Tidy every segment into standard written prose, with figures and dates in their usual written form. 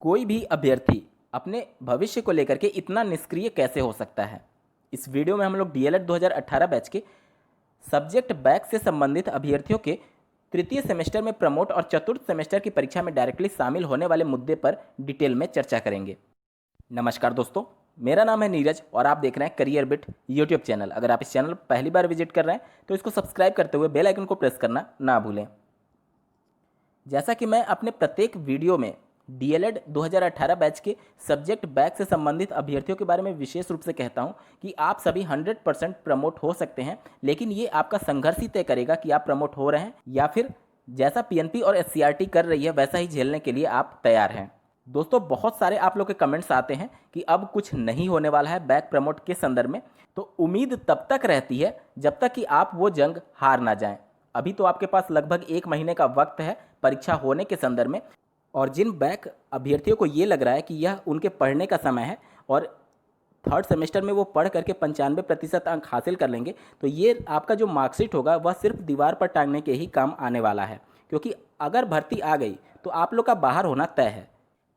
कोई भी अभ्यर्थी अपने भविष्य को लेकर के इतना निष्क्रिय कैसे हो सकता है। इस वीडियो में हम लोग डीएलएड 2018 बैच के सब्जेक्ट बैक से संबंधित अभ्यर्थियों के तृतीय सेमेस्टर में प्रमोट और चतुर्थ सेमेस्टर की परीक्षा में डायरेक्टली शामिल होने वाले मुद्दे पर डिटेल में चर्चा करेंगे। नमस्कार दोस्तों, मेरा नाम है नीरज और आप देख रहे हैं करियर बिट यूट्यूब चैनल। अगर आप इस चैनल पर पहली बार विजिट कर रहे हैं तो इसको सब्सक्राइब करते हुए बेल आइकन को प्रेस करना ना भूलें। जैसा कि मैं अपने प्रत्येक वीडियो में डीएलएड 2018 बैच के सब्जेक्ट बैक से संबंधित अभ्यर्थियों के बारे में विशेष रूप से कहता हूं कि आप सभी 100% प्रमोट हो सकते हैं, लेकिन ये आपका संघर्ष ही तय करेगा कि आप प्रमोट हो रहे हैं या फिर जैसा पीएनपी और एससीईआरटी कर रही है वैसा ही झेलने के लिए आप तैयार हैं। दोस्तों, बहुत सारे आप लोग के कमेंट्स आते हैं कि अब कुछ नहीं होने वाला है बैक प्रमोट के संदर्भ में, तो उम्मीद तब तक रहती है जब तक कि आप वो जंग हार ना जाएं। अभी तो आपके पास लगभग 1 महीने का वक्त है परीक्षा होने के संदर्भ में, और जिन बैक अभ्यर्थियों को ये लग रहा है कि यह उनके पढ़ने का समय है और थर्ड सेमेस्टर में वो पढ़ करके 95% अंक हासिल कर लेंगे, तो ये आपका जो मार्कशीट होगा वह सिर्फ दीवार पर टांगने के ही काम आने वाला है, क्योंकि अगर भर्ती आ गई तो आप लोग का बाहर होना तय है।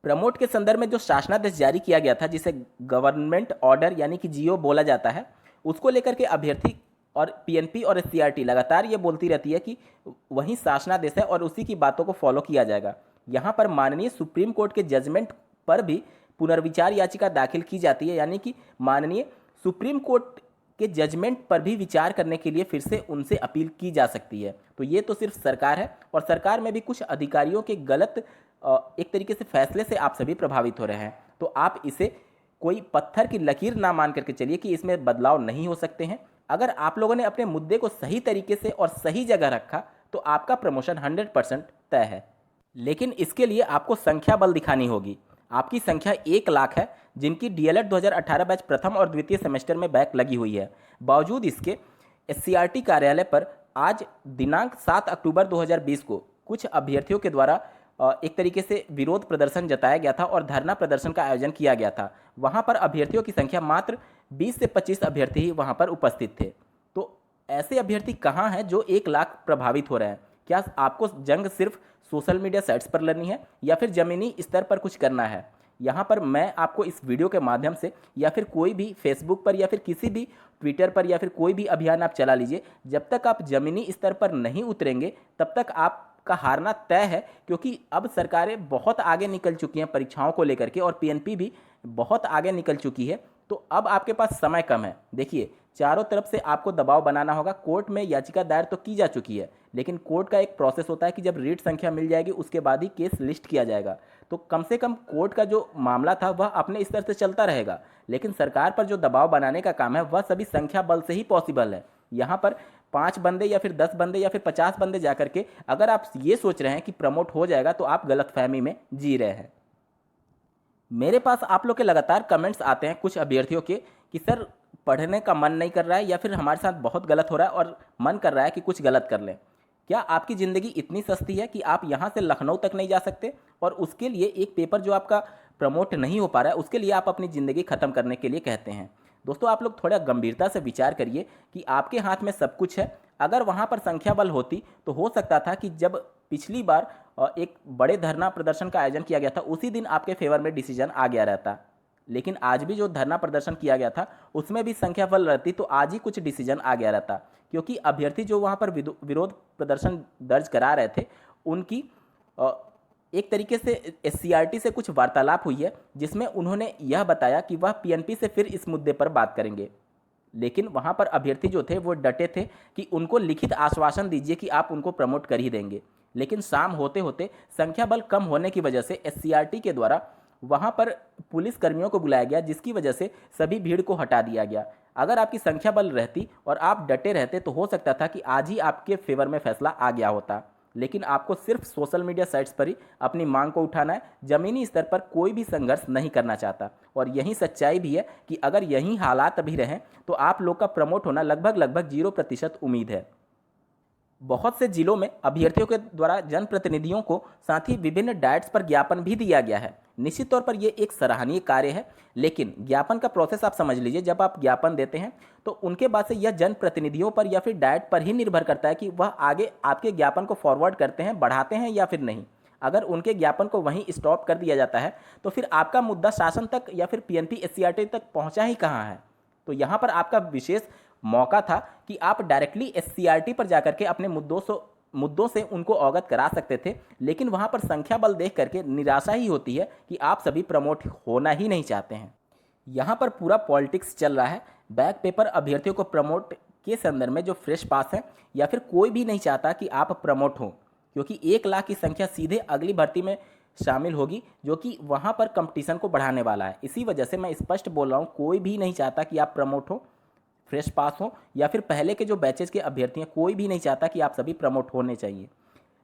प्रमोट के संदर्भ में जो शासनादेश जारी किया गया था, जिसे गवर्नमेंट ऑर्डर यानी कि जीओ बोला जाता है, उसको लेकर के अभ्यर्थी और पीएनपी और एससीईआरटी लगातार ये बोलती रहती है कि वही शासनादेश है और उसी की बातों को फॉलो किया जाएगा। यहाँ पर माननीय सुप्रीम कोर्ट के जजमेंट पर भी पुनर्विचार याचिका दाखिल की जाती है, यानी कि माननीय सुप्रीम कोर्ट के जजमेंट पर भी विचार करने के लिए फिर से उनसे अपील की जा सकती है। तो ये तो सिर्फ सरकार है, और सरकार में भी कुछ अधिकारियों के गलत एक तरीके से फैसले से आप सभी प्रभावित हो रहे हैं। तो आप इसे कोई पत्थर की लकीर ना मान करके चलिए कि इसमें बदलाव नहीं हो सकते हैं। अगर आप लोगों ने अपने मुद्दे को सही तरीके से और सही जगह रखा तो आपका प्रमोशन 100% तय है, लेकिन इसके लिए आपको संख्या बल दिखानी होगी। आपकी संख्या 1 लाख है जिनकी डीएलएड 2018 बैच प्रथम और द्वितीय सेमेस्टर में बैक लगी हुई है। बावजूद इसके एससीईआरटी कार्यालय पर आज दिनांक 7 अक्टूबर 2020 को कुछ अभ्यर्थियों के द्वारा एक तरीके से विरोध प्रदर्शन जताया गया था और धरना प्रदर्शन का आयोजन किया गया था। वहां पर अभ्यर्थियों की संख्या मात्र 20 से 25 अभ्यर्थी ही वहां पर उपस्थित थे। तो ऐसे अभ्यर्थी कहाँ हैं जो 1 लाख प्रभावित हो रहे हैं? क्या आपको जंग सिर्फ सोशल मीडिया साइट्स पर लड़नी है या फिर ज़मीनी स्तर पर कुछ करना है? यहाँ पर मैं आपको इस वीडियो के माध्यम से या फिर कोई भी फेसबुक पर या फिर किसी भी ट्विटर पर या फिर कोई भी अभियान आप चला लीजिए, जब तक आप ज़मीनी स्तर पर नहीं उतरेंगे तब तक आपका हारना तय है, क्योंकि अब सरकारें बहुत आगे निकल चुकी हैं परीक्षाओं को लेकर के और पीएनपी भी बहुत आगे निकल चुकी है। तो अब आपके पास समय कम है। देखिए, चारों तरफ से आपको दबाव बनाना होगा। कोर्ट में याचिका दायर तो की जा चुकी है, लेकिन कोर्ट का एक प्रोसेस होता है कि जब रीट संख्या मिल जाएगी उसके बाद ही केस लिस्ट किया जाएगा। तो कम से कम कोर्ट का जो मामला था वह अपने स्तर से चलता रहेगा, लेकिन सरकार पर जो दबाव बनाने का काम है वह सभी संख्या बल से ही पॉसिबल है। यहाँ पर 5 बंदे या फिर 10 बंदे या फिर 50 बंदे जाकर के अगर आप ये सोच रहे हैं कि प्रमोट हो जाएगा तो आप गलतफहमी में जी रहे हैं। मेरे पास आप लोग के लगातार कमेंट्स आते हैं कुछ अभ्यर्थियों के कि सर पढ़ने का मन नहीं कर रहा है या फिर हमारे साथ बहुत गलत हो रहा है और मन कर रहा है कि कुछ गलत कर लें। क्या आपकी ज़िंदगी इतनी सस्ती है कि आप यहाँ से लखनऊ तक नहीं जा सकते, और उसके लिए एक पेपर जो आपका प्रमोट नहीं हो पा रहा है उसके लिए आप अपनी ज़िंदगी ख़त्म करने के लिए कहते हैं? दोस्तों, आप लोग थोड़ा गंभीरता से विचार करिए कि आपके हाथ में सब कुछ है। अगर वहाँ पर संख्या बल होती तो हो सकता था कि जब पिछली बार एक बड़े धरना प्रदर्शन का आयोजन किया गया था उसी दिन आपके फेवर में डिसीजन आ गया रहता, लेकिन आज भी जो धरना प्रदर्शन किया गया था उसमें भी संख्या बल रहती तो आज ही कुछ डिसीजन आ गया रहता, क्योंकि अभ्यर्थी जो वहाँ पर विरोध प्रदर्शन दर्ज करा रहे थे उनकी एक तरीके से एससीईआरटी से कुछ वार्तालाप हुई है जिसमें उन्होंने यह बताया कि वह पीएनपी से फिर इस मुद्दे पर बात करेंगे, लेकिन वहाँ पर अभ्यर्थी जो थे वो डटे थे कि उनको लिखित आश्वासन दीजिए कि आप उनको प्रमोट कर ही देंगे। लेकिन शाम होते होते संख्या बल कम होने की वजह से एससीईआरटी के द्वारा वहाँ पर पुलिस कर्मियों को बुलाया गया, जिसकी वजह से सभी भीड़ को हटा दिया गया। अगर आपकी संख्या बल रहती और आप डटे रहते तो हो सकता था कि आज ही आपके फेवर में फैसला आ गया होता, लेकिन आपको सिर्फ सोशल मीडिया साइट्स पर ही अपनी मांग को उठाना है। ज़मीनी स्तर पर कोई भी संघर्ष नहीं करना चाहता, और यही सच्चाई भी है कि अगर यही हालात अभी रहें तो आप लोग का प्रमोट होना लगभग 0% उम्मीद है। बहुत से जिलों में अभ्यर्थियों के द्वारा जनप्रतिनिधियों को साथ ही विभिन्न डाइट्स पर ज्ञापन भी दिया गया है। निश्चित तौर पर यह एक सराहनीय कार्य है, लेकिन ज्ञापन का प्रोसेस आप समझ लीजिए। जब आप ज्ञापन देते हैं तो उनके बाद से यह जनप्रतिनिधियों पर या फिर डाइट पर ही निर्भर करता है कि वह आगे आपके ज्ञापन को फॉरवर्ड करते हैं, बढ़ाते हैं या फिर नहीं। अगर उनके ज्ञापन को वहीं स्टॉप कर दिया जाता है तो फिर आपका मुद्दा शासन तक या फिर पीएनपी एससीईआरटी तक पहुंचा ही कहाँ है। तो यहाँ पर आपका विशेष मौका था कि आप डायरेक्टली एससीईआरटी पर जाकर के अपने मुद्दों से उनको अवगत करा सकते थे, लेकिन वहाँ पर संख्या बल देख करके निराशा ही होती है कि आप सभी प्रमोट होना ही नहीं चाहते हैं। यहाँ पर पूरा पॉलिटिक्स चल रहा है। बैक पेपर अभ्यर्थियों को प्रमोट के संदर्भ में जो फ्रेश पास है या फिर कोई भी नहीं चाहता कि आप प्रमोट हो, क्योंकि 1 लाख की संख्या सीधे अगली भर्ती में शामिल होगी, जो कि वहाँ पर कंपटीशन को बढ़ाने वाला है। इसी वजह से मैं स्पष्ट बोल रहा हूँ, कोई भी नहीं चाहता कि आप प्रमोट हो, फ्रेश पास हो या फिर पहले के जो बैचेज के अभ्यर्थी हैं, कोई भी नहीं चाहता कि आप सभी प्रमोट होने चाहिए।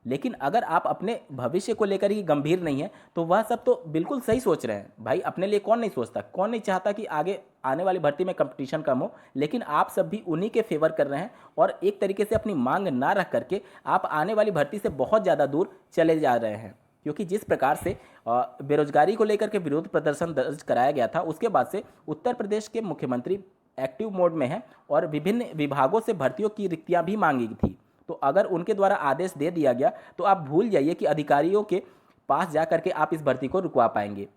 लेकिन अगर आप अपने भविष्य को लेकर ही गंभीर नहीं है तो वह सब तो बिल्कुल सही सोच रहे हैं भाई। अपने लिए कौन नहीं सोचता, कौन नहीं चाहता कि आगे आने वाली भर्ती में कंपटीशन कम हो, लेकिन आप सब भी उन्हीं के फेवर कर रहे हैं और एक तरीके से अपनी मांग ना रख करके आप आने वाली भर्ती से बहुत ज़्यादा दूर चले जा रहे हैं। क्योंकि जिस प्रकार से बेरोजगारी को लेकर के विरोध प्रदर्शन दर्ज कराया गया था, उसके बाद से उत्तर प्रदेश के मुख्यमंत्री एक्टिव मोड में हैं और विभिन्न विभागों से भर्तियों की रिक्तियां भी मांगी थी। तो अगर उनके द्वारा आदेश दे दिया गया तो आप भूल जाइए कि अधिकारियों के पास जा करके आप इस भर्ती को रुकवा पाएंगे।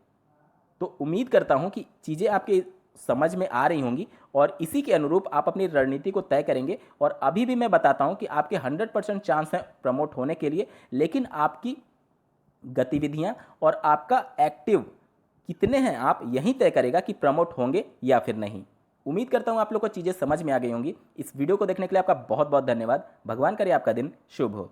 तो उम्मीद करता हूं कि चीज़ें आपके समझ में आ रही होंगी और इसी के अनुरूप आप अपनी रणनीति को तय करेंगे। और अभी भी मैं बताता हूं कि आपके 100% चांस हैं प्रमोट होने के लिए, लेकिन आपकी गतिविधियां और आपका एक्टिव कितने हैं आप यही तय करेगा कि प्रमोट होंगे या फिर नहीं। उम्मीद करता हूं आप लोग को चीज़ें समझ में आ गई होंगी। इस वीडियो को देखने के लिए आपका बहुत बहुत धन्यवाद। भगवान करे आपका दिन शुभ हो।